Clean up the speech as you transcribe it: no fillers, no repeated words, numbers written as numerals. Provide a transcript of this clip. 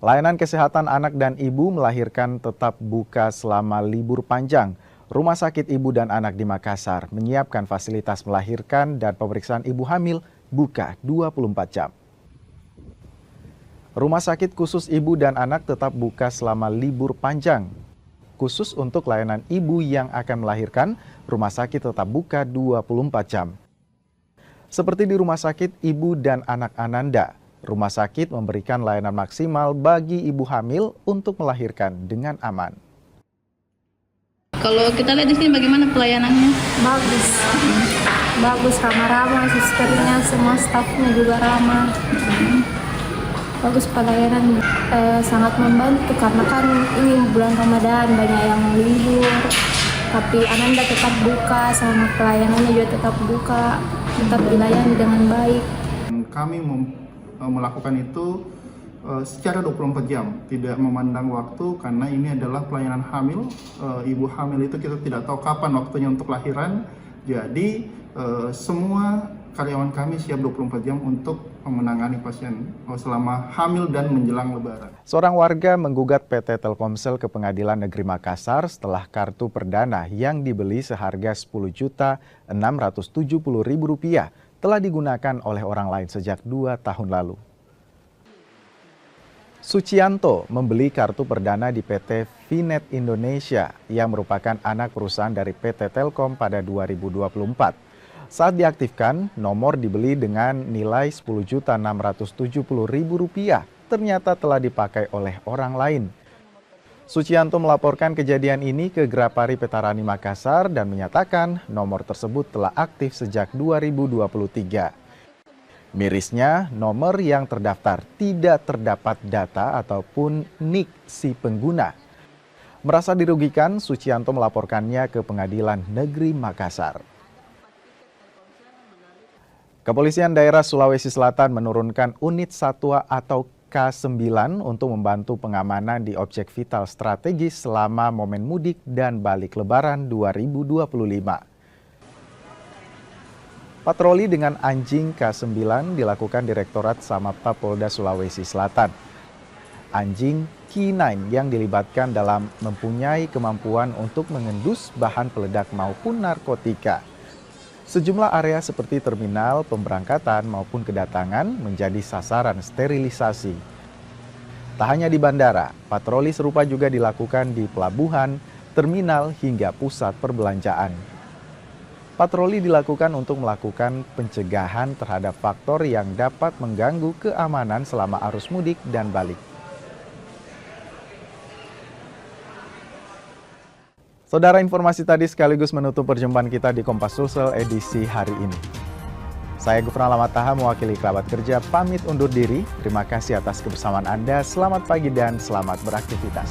Layanan kesehatan anak dan ibu melahirkan tetap buka selama libur panjang. Rumah Sakit Ibu dan Anak di Makassar menyiapkan fasilitas melahirkan dan pemeriksaan ibu hamil buka 24 jam. Rumah sakit khusus ibu dan anak tetap buka selama libur panjang. Khusus untuk layanan ibu yang akan melahirkan, rumah sakit tetap buka 24 jam. Seperti di Rumah Sakit Ibu dan Anak Ananda, rumah sakit memberikan layanan maksimal bagi ibu hamil untuk melahirkan dengan aman. Kalau kita lihat di sini bagaimana pelayanannya? Bagus, ramah-ramah, susternya, semua stafnya juga ramah. Bagus pelayanan, sangat membantu karena kan ini bulan Ramadan banyak yang libur. Tapi Ananda tetap buka, sama pelayanannya juga tetap buka, tetap dilayani dengan baik. Kami melakukan itu secara 24 jam, tidak memandang waktu karena ini adalah pelayanan hamil. Ibu hamil itu kita tidak tahu kapan waktunya untuk lahiran. Jadi semua karyawan kami siap 24 jam untuk menangani pasien selama hamil dan menjelang lebaran. Seorang warga menggugat PT Telkomsel ke Pengadilan Negeri Makassar setelah kartu perdana yang dibeli seharga Rp10.670.000 telah digunakan oleh orang lain sejak 2 tahun lalu. Sucianto membeli kartu perdana di PT Vinet Indonesia yang merupakan anak perusahaan dari PT Telkom pada 2024. Saat diaktifkan, nomor dibeli dengan nilai Rp10.670.000 ternyata telah dipakai oleh orang lain. Sucianto melaporkan kejadian ini ke Grapari Petarani Makassar dan menyatakan nomor tersebut telah aktif sejak 2023. Mirisnya, nomor yang terdaftar tidak terdapat data ataupun NIK si pengguna. Merasa dirugikan, Sucianto melaporkannya ke Pengadilan Negeri Makassar. Kepolisian Daerah Sulawesi Selatan menurunkan unit satwa atau K9 untuk membantu pengamanan di objek vital strategis selama momen mudik dan balik Lebaran 2025. Patroli dengan anjing K9 dilakukan Direktorat Samapta Polda Sulawesi Selatan. Anjing K9 yang dilibatkan dalam mempunyai kemampuan untuk mengendus bahan peledak maupun narkotika. Sejumlah area seperti terminal, pemberangkatan maupun kedatangan menjadi sasaran sterilisasi. Tak hanya di bandara, patroli serupa juga dilakukan di pelabuhan, terminal hingga pusat perbelanjaan. Patroli dilakukan untuk melakukan pencegahan terhadap faktor yang dapat mengganggu keamanan selama arus mudik dan balik. Saudara, informasi tadi sekaligus menutup perjumpaan kita di Kompas Sulsel edisi hari ini. Saya Gufran Lamataha mewakili kerabat kerja pamit undur diri. Terima kasih atas kebersamaan Anda. Selamat pagi dan selamat beraktivitas.